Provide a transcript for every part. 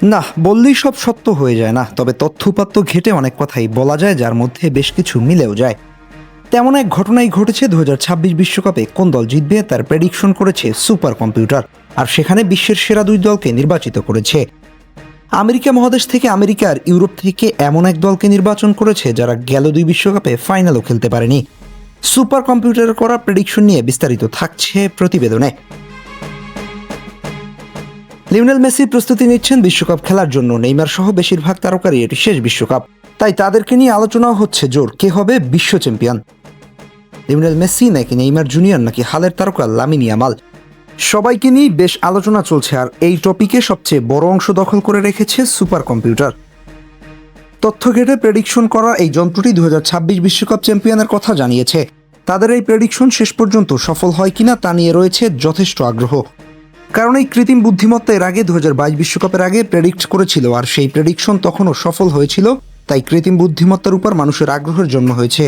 না, বললেই সব সত্য হয়ে যায় না, তবে তথ্য-উপাত্ত ঘেঁটে অনেক কথাই বলা যায়, যার মধ্যে বেশ কিছু মিলেও যায়। তেমন এক ঘটনাই ঘটেছে 2026 বিশ্বকাপে কোন দল জিতবে তার প্রেডিকশন করেছে সুপার কম্পিউটার, আর সেখানে বিশ্বের সেরা দুই দলকে নির্বাচিত করেছে। আমেরিকা মহাদেশ থেকে আমেরিকা আর ইউরোপ থেকে এমন এক দলকে নির্বাচন করেছে যারা গেল দুই বিশ্বকাপে ফাইনালও খেলতে পারেনি। সুপার কম্পিউটারের করা প্রেডিকশন নিয়ে বিস্তারিত থাকছে প্রতিবেদনে। লিওনেল মেসি প্রস্তুতি নিচ্ছেন বিশ্বকাপ খেলার জন্য। নেইমার সহ বেশিরভাগ তারকারই এটি শেষ বিশ্বকাপ, তাই তাদেরকে নিয়ে আলোচনাও হচ্ছে জোর কে হবে বিশ্ব চ্যাম্পিয়ন, লিওনেল মেসি নাকি নেইমার জুনিয়র নাকি হালের তারকা লামিন ইয়ামাল। সবাইকে নিয়ে বেশ আলোচনা চলছে, আর এই টপিকে সবচেয়ে বড় অংশ দখল করে রেখেছে সুপার কম্পিউটার। তথ্য ঘেটে প্রেডিকশন করা এই যন্ত্রটি 2026 বিশ্বকাপ চ্যাম্পিয়নের কথা জানিয়েছে। তাদের এই প্রেডিকশন শেষ পর্যন্ত সফল হয় কিনা তা নিয়ে রয়েছে যথেষ্ট আগ্রহ, কারণ এই কৃত্রিম বুদ্ধিমত্তা এর আগে 2022 বিশ্বকাপের আগে প্রেডিক্ট করেছিল, আর সেই প্রেডিকশন তখনও সফল হয়েছিল। তাই কৃত্রিম বুদ্ধিমত্তার উপর মানুষের আগ্রহের জন্ম হয়েছে।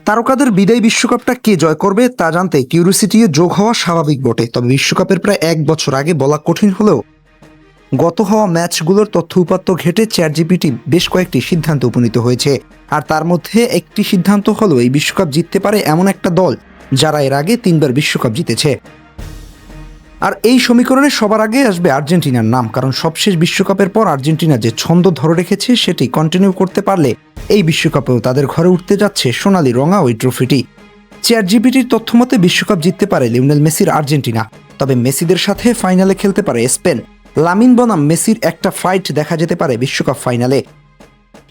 তারকাদের বিদায়ী বিশ্বকাপটা কে জয় করবে তা জানতে কিউরিওসিটি যোগ হওয়া স্বাভাবিক বটে, তবে বিশ্বকাপের প্রায় এক বছর আগে বলা কঠিন হলেও গত হওয়া ম্যাচগুলোর তথ্য উপাত্ত ঘেটে চ্যাটজিপিটি বেশ কয়েকটি সিদ্ধান্তে উপনীত হয়েছে। আর তার মধ্যে একটি সিদ্ধান্ত হলো এই বিশ্বকাপ জিততে পারে এমন একটা দল যারা এর আগে 3বার বিশ্বকাপ জিতেছে। আর এই সমীকরণে সবার আগে আসবে আর্জেন্টিনার নাম, কারণ সবশেষ বিশ্বকাপের পর আর্জেন্টিনা যে ছন্দ ধরে রেখেছে সেটি কন্টিনিউ করতে পারলে এই বিশ্বকাপেও তাদের ঘরে উঠতে যাচ্ছে সোনালি রঙা ওই ট্রফিটি। চ্যাটজিপিটির তথ্য মতে বিশ্বকাপ জিততে পারে লিওনেল মেসির আর্জেন্টিনা, তবে মেসিদের সাথে ফাইনালে খেলতে পারে স্পেন। লামিন বনাম মেসির একটা ফাইট দেখা যেতে পারে বিশ্বকাপ ফাইনালে।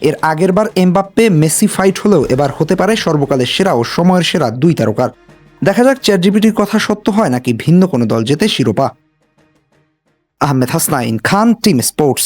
এর আগেরবার এমবাপ্পে মেসি ফাইট হলেও এবার হতে পারে সর্বকালের সেরা ও সময়ের সেরা দুই তারকার। দেখা যাক চ্যাটজিপিটির কথা সত্য হয় নাকি ভিন্ন কোনো দল জেতে শিরোপা। আহমেদ হাসনাইন খান, টিম স্পোর্টস।